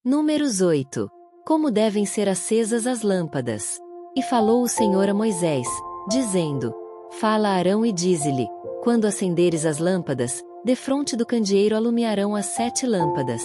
Números 8. Como devem ser acesas as lâmpadas. E falou o Senhor a Moisés, dizendo: Fala a Arão e dize-lhe: Quando acenderes as lâmpadas, defronte do candeeiro alumiarão as 7 lâmpadas.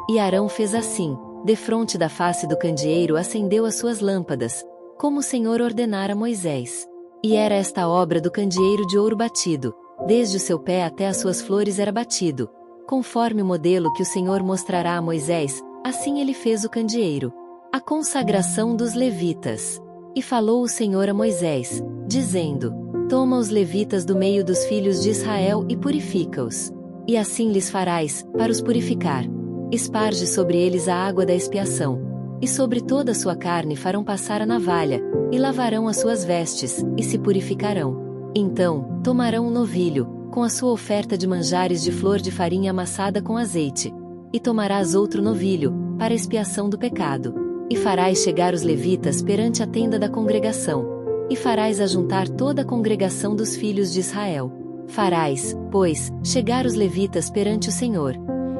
E Arão fez assim, defronte da face do candeeiro acendeu as suas lâmpadas, como o Senhor ordenara a Moisés. E era esta a obra do candeeiro de ouro batido, desde o seu pé até as suas flores era batido, conforme o modelo que o Senhor mostrará a Moisés, assim ele fez o candeeiro. A consagração dos levitas. E falou o Senhor a Moisés, dizendo: Toma os levitas do meio dos filhos de Israel e purifica-os. E assim lhes farás, para os purificar. Esparge sobre eles a água da expiação. E sobre toda a sua carne farão passar a navalha, e lavarão as suas vestes, e se purificarão. Então, tomarão um novilho, com a sua oferta de manjares de flor de farinha amassada com azeite. E tomarás outro novilho, para expiação do pecado. E farás chegar os levitas perante a tenda da congregação. E farás ajuntar toda a congregação dos filhos de Israel. Farás, pois, chegar os levitas perante o Senhor.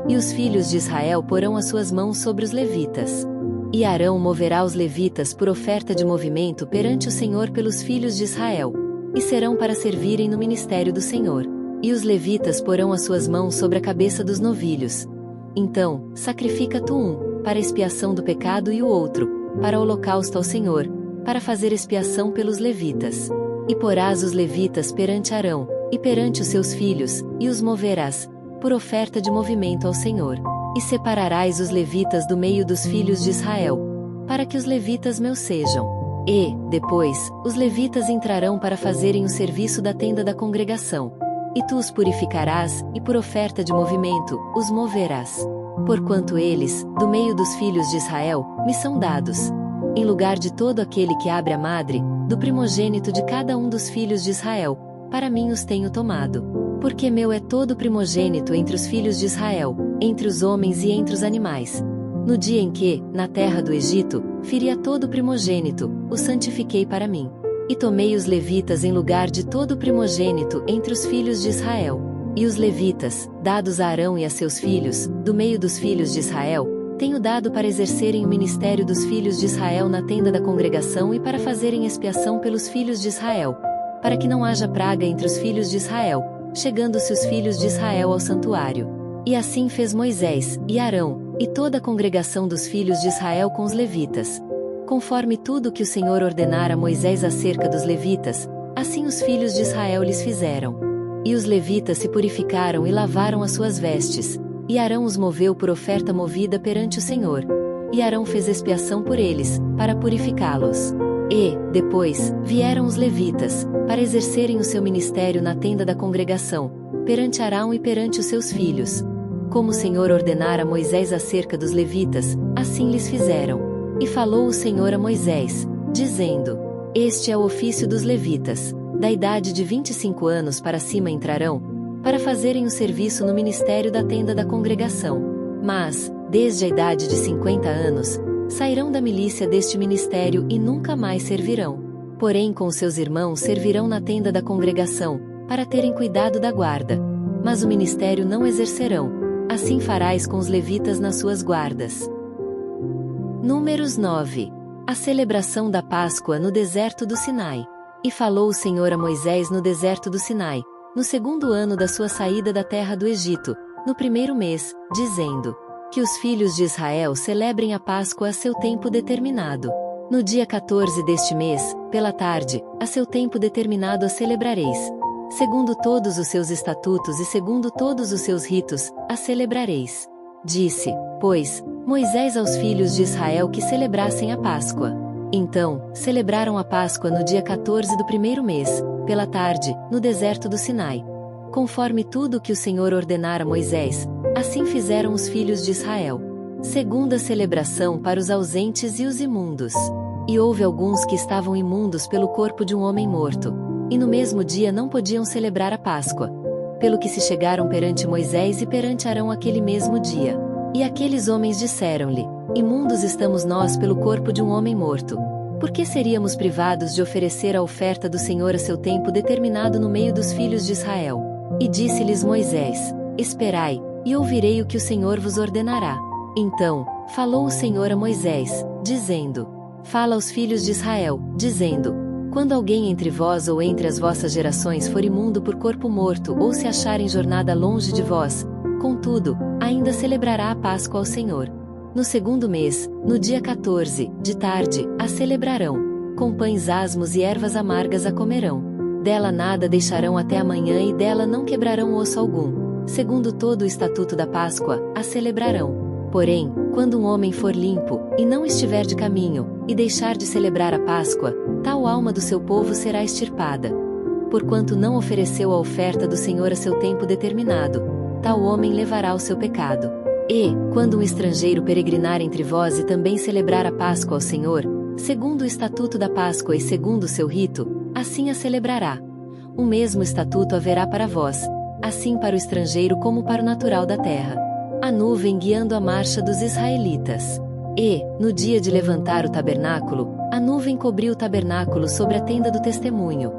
E os filhos de Israel porão as suas mãos sobre os levitas. E Arão moverá os levitas por oferta de movimento perante o Senhor pelos filhos de Israel. E serão para servirem no ministério do Senhor. E os levitas porão as suas mãos sobre a cabeça dos novilhos. Então, sacrifica tu um, para expiação do pecado e o outro, para holocausto ao Senhor, para fazer expiação pelos levitas. E porás os levitas perante Arão, e perante os seus filhos, e os moverás, por oferta de movimento ao Senhor. E separarás os levitas do meio dos filhos de Israel, para que os levitas meus sejam. E, depois, os levitas entrarão para fazerem o serviço da tenda da congregação. E tu os purificarás, e por oferta de movimento, os moverás. Porquanto eles, do meio dos filhos de Israel, me são dados. Em lugar de todo aquele que abre a madre, do primogênito de cada um dos filhos de Israel, para mim os tenho tomado. Porque meu é todo primogênito entre os filhos de Israel, entre os homens e entre os animais. No dia em que, na terra do Egito, feri a todo primogênito, o santifiquei para mim. E tomei os levitas em lugar de todo primogênito entre os filhos de Israel. E os levitas, dados a Arão e a seus filhos, do meio dos filhos de Israel, tenho dado para exercerem o ministério dos filhos de Israel na tenda da congregação e para fazerem expiação pelos filhos de Israel, para que não haja praga entre os filhos de Israel, chegando-se os filhos de Israel ao santuário. E assim fez Moisés, e Arão, e toda a congregação dos filhos de Israel com os levitas. Conforme tudo que o Senhor ordenara a Moisés acerca dos levitas, assim os filhos de Israel lhes fizeram. E os levitas se purificaram e lavaram as suas vestes, e Arão os moveu por oferta movida perante o Senhor. E Arão fez expiação por eles, para purificá-los. E, depois, vieram os levitas, para exercerem o seu ministério na tenda da congregação, perante Arão e perante os seus filhos. Como o Senhor ordenara a Moisés acerca dos levitas, assim lhes fizeram. E falou o Senhor a Moisés, dizendo: Este é o ofício dos levitas, da idade de 25 anos para cima entrarão, para fazerem o serviço no ministério da tenda da congregação. Mas, desde a idade de 50 anos, sairão da milícia deste ministério e nunca mais servirão. Porém com seus irmãos servirão na tenda da congregação, para terem cuidado da guarda. Mas o ministério não exercerão. Assim farás com os levitas nas suas guardas. Números 9. A celebração da Páscoa no deserto do Sinai. E falou o Senhor a Moisés no deserto do Sinai, no 2º ano da sua saída da terra do Egito, no 1º mês, dizendo: Que os filhos de Israel celebrem a Páscoa a seu tempo determinado. No dia 14 deste mês, pela tarde, a seu tempo determinado a celebrareis. Segundo todos os seus estatutos e segundo todos os seus ritos, a celebrareis. Disse, pois, Moisés aos filhos de Israel que celebrassem a Páscoa. Então, celebraram a Páscoa no dia 14 do 1º mês, pela tarde, no deserto do Sinai. Conforme tudo o que o Senhor ordenara a Moisés, assim fizeram os filhos de Israel. Segunda celebração para os ausentes e os imundos. E houve alguns que estavam imundos pelo corpo de um homem morto, e no mesmo dia não podiam celebrar a Páscoa. Pelo que se chegaram perante Moisés e perante Arão aquele mesmo dia. E aqueles homens disseram-lhe: Imundos estamos nós pelo corpo de um homem morto. Por que seríamos privados de oferecer a oferta do Senhor a seu tempo determinado no meio dos filhos de Israel? E disse-lhes Moisés: Esperai, e ouvirei o que o Senhor vos ordenará. Então, falou o Senhor a Moisés, dizendo: Fala aos filhos de Israel, dizendo: Quando alguém entre vós ou entre as vossas gerações for imundo por corpo morto ou se achar em jornada longe de vós, contudo, ainda celebrará a Páscoa ao Senhor. No segundo mês, no dia 14, de tarde, a celebrarão. Com pães asmos e ervas amargas a comerão. Dela nada deixarão até amanhã e dela não quebrarão osso algum. Segundo todo o estatuto da Páscoa, a celebrarão. Porém, quando um homem for limpo, e não estiver de caminho, e deixar de celebrar a Páscoa, tal alma do seu povo será extirpada. Porquanto não ofereceu a oferta do Senhor a seu tempo determinado, tal homem levará o seu pecado. E, quando um estrangeiro peregrinar entre vós e também celebrar a Páscoa ao Senhor, segundo o estatuto da Páscoa e segundo o seu rito, assim a celebrará. O mesmo estatuto haverá para vós, assim para o estrangeiro como para o natural da terra. A nuvem guiando a marcha dos israelitas. E, no dia de levantar o tabernáculo, a nuvem cobriu o tabernáculo sobre a tenda do testemunho.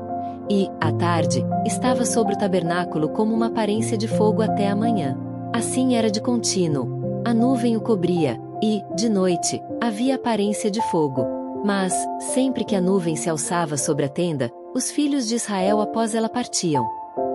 E, à tarde, estava sobre o tabernáculo como uma aparência de fogo até a manhã. Assim era de contínuo. A nuvem o cobria, e, de noite, havia aparência de fogo. Mas, sempre que a nuvem se alçava sobre a tenda, os filhos de Israel após ela partiam.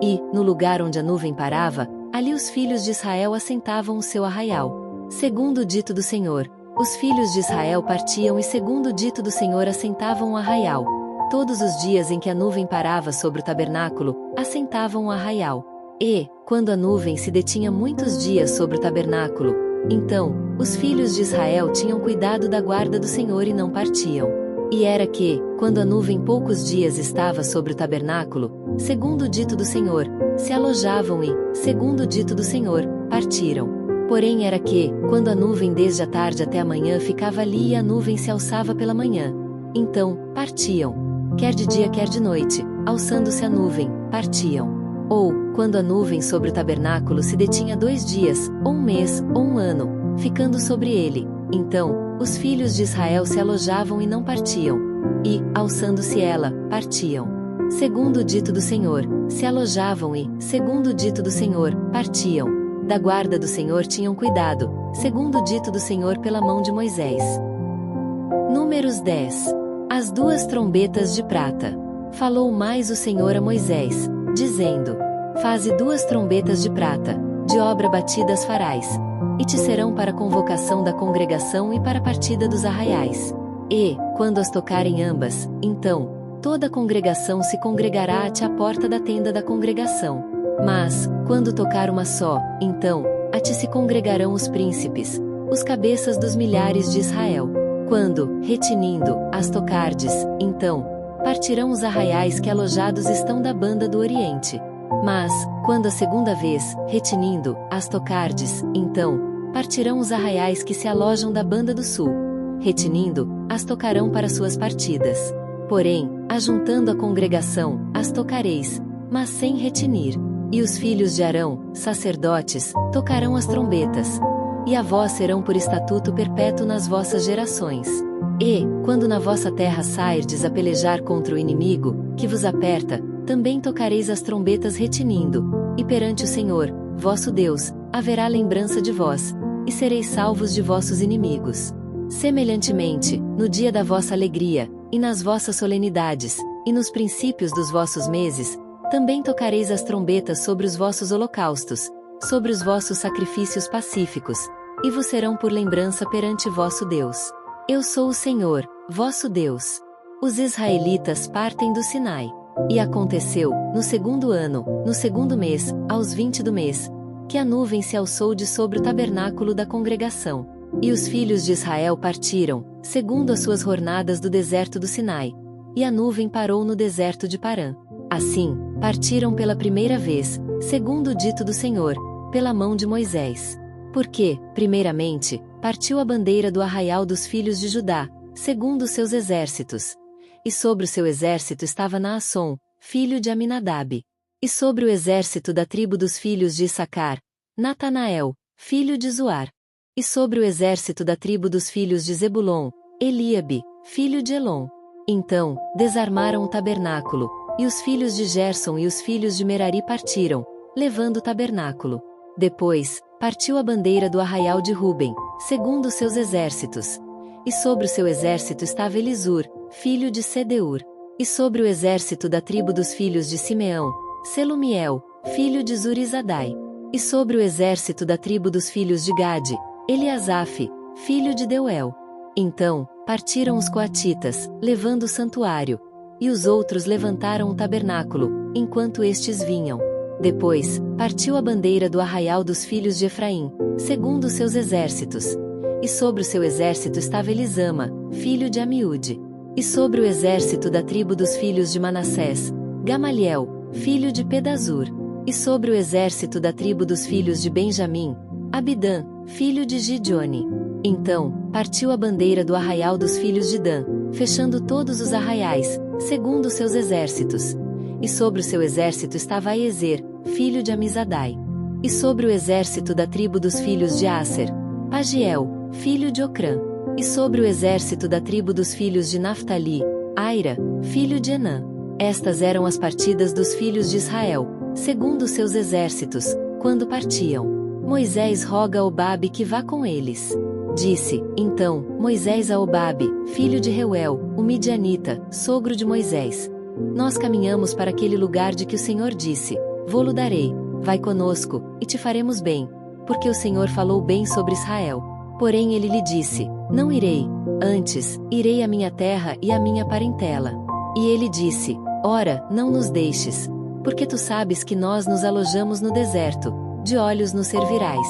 E, no lugar onde a nuvem parava, ali os filhos de Israel assentavam o seu arraial. Segundo o dito do Senhor, os filhos de Israel partiam e segundo o dito do Senhor assentavam o arraial. Todos os dias em que a nuvem parava sobre o tabernáculo, assentavam o arraial. E, quando a nuvem se detinha muitos dias sobre o tabernáculo, então, os filhos de Israel tinham cuidado da guarda do Senhor e não partiam. E era que, quando a nuvem poucos dias estava sobre o tabernáculo, segundo o dito do Senhor, se alojavam e, segundo o dito do Senhor, partiram. Porém era que, quando a nuvem desde a tarde até a manhã ficava ali e a nuvem se alçava pela manhã, então, partiam. Quer de dia quer de noite, alçando-se a nuvem, partiam. Ou, quando a nuvem sobre o tabernáculo se detinha 2 dias, ou 1 mês, ou 1 ano, ficando sobre ele, então, os filhos de Israel se alojavam e não partiam. E, alçando-se ela, partiam. Segundo o dito do Senhor, se alojavam e, segundo o dito do Senhor, partiam. Da guarda do Senhor tinham cuidado, segundo o dito do Senhor pela mão de Moisés. Números 10. As 2 trombetas de prata. Falou mais o Senhor a Moisés, dizendo: Faze 2 trombetas de prata, de obra batida as farás, e te serão para a convocação da congregação e para a partida dos arraiais. E, quando as tocarem ambas, então, toda a congregação se congregará ante a porta da tenda da congregação. Mas, quando tocar uma só, então, a ti se congregarão os príncipes, os cabeças dos milhares de Israel. Quando, retinindo, as tocardes, então, partirão os arraiais que alojados estão da banda do Oriente. Mas, quando a segunda vez, retinindo, as tocardes, então, partirão os arraiais que se alojam da banda do Sul. Retinindo, as tocarão para suas partidas. Porém, ajuntando a congregação, as tocareis, mas sem retinir. E os filhos de Arão, sacerdotes, tocarão as trombetas. E a vós serão por estatuto perpétuo nas vossas gerações. E, quando na vossa terra sairdes a pelejar contra o inimigo, que vos aperta, também tocareis as trombetas retinindo, e perante o Senhor, vosso Deus, haverá lembrança de vós, e sereis salvos de vossos inimigos. Semelhantemente, no dia da vossa alegria, e nas vossas solenidades, e nos princípios dos vossos meses, também tocareis as trombetas sobre os vossos holocaustos, sobre os vossos sacrifícios pacíficos, e vos serão por lembrança perante vosso Deus. Eu sou o Senhor, vosso Deus. Os israelitas partem do Sinai. E aconteceu, no segundo ano, no segundo mês, aos 20 do mês, que a nuvem se alçou de sobre o tabernáculo da congregação. E os filhos de Israel partiram, segundo as suas jornadas do deserto do Sinai. E a nuvem parou no deserto de Parã. Assim, partiram pela primeira vez, segundo o dito do Senhor, pela mão de Moisés. Porque, primeiramente, partiu a bandeira do arraial dos filhos de Judá, segundo os seus exércitos. E sobre o seu exército estava Naasson, filho de Aminadab. E sobre o exército da tribo dos filhos de Issacar, Natanael, filho de Zuar. E sobre o exército da tribo dos filhos de Zebulon, Eliabe, filho de Elon. Então, desarmaram o tabernáculo, e os filhos de Gerson e os filhos de Merari partiram, levando o tabernáculo. Depois, partiu a bandeira do arraial de Ruben, segundo os seus exércitos. E sobre o seu exército estava Elisur, filho de Sedeur. E sobre o exército da tribo dos filhos de Simeão, Selumiel, filho de Zurizadai. E sobre o exército da tribo dos filhos de Gade, Eliasaf, filho de Deuel. Então, partiram os coatitas, levando o santuário. E os outros levantaram o tabernáculo, enquanto estes vinham. Depois, partiu a bandeira do arraial dos filhos de Efraim, segundo os seus exércitos. E sobre o seu exército estava Elisama, filho de Amiúde. E sobre o exército da tribo dos filhos de Manassés, Gamaliel, filho de Pedazur. E sobre o exército da tribo dos filhos de Benjamim, Abidã, filho de Gideone. Então, partiu a bandeira do arraial dos filhos de Dan, fechando todos os arraiais, segundo os seus exércitos. E sobre o seu exército estava Aiezer, filho de Amizadai. E sobre o exército da tribo dos filhos de Aser, Pagiel, filho de Ocrã. E sobre o exército da tribo dos filhos de Naftali, Aira, filho de Enã. Estas eram as partidas dos filhos de Israel, segundo os seus exércitos, quando partiam. Moisés roga a Obabe que vá com eles. Disse, então, Moisés a Obabe, filho de Reuel, o midianita, sogro de Moisés: Nós caminhamos para aquele lugar de que o Senhor disse: Vô-lo darei, vai conosco, e te faremos bem, porque o Senhor falou bem sobre Israel. Porém ele lhe disse: Não irei, antes, irei à minha terra e à minha parentela. E ele disse: Ora, não nos deixes, porque tu sabes que nós nos alojamos no deserto, de olhos nos servirás.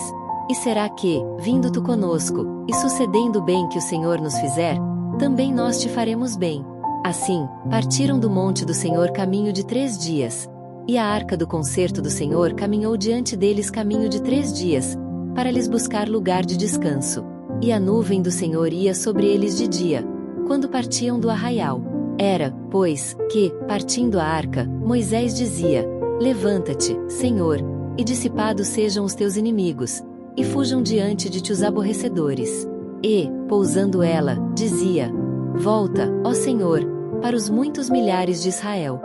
E será que, vindo tu conosco, e sucedendo o bem que o Senhor nos fizer, também nós te faremos bem. Assim, partiram do monte do Senhor caminho de 3 dias. E a arca do concerto do Senhor caminhou diante deles caminho de 3 dias, para lhes buscar lugar de descanso. E a nuvem do Senhor ia sobre eles de dia, quando partiam do arraial. Era, pois, que, partindo a arca, Moisés dizia: Levanta-te, Senhor, e dissipados sejam os teus inimigos, e fujam diante de ti os aborrecedores. E, pousando ela, dizia: Volta, ó Senhor, para os muitos milhares de Israel.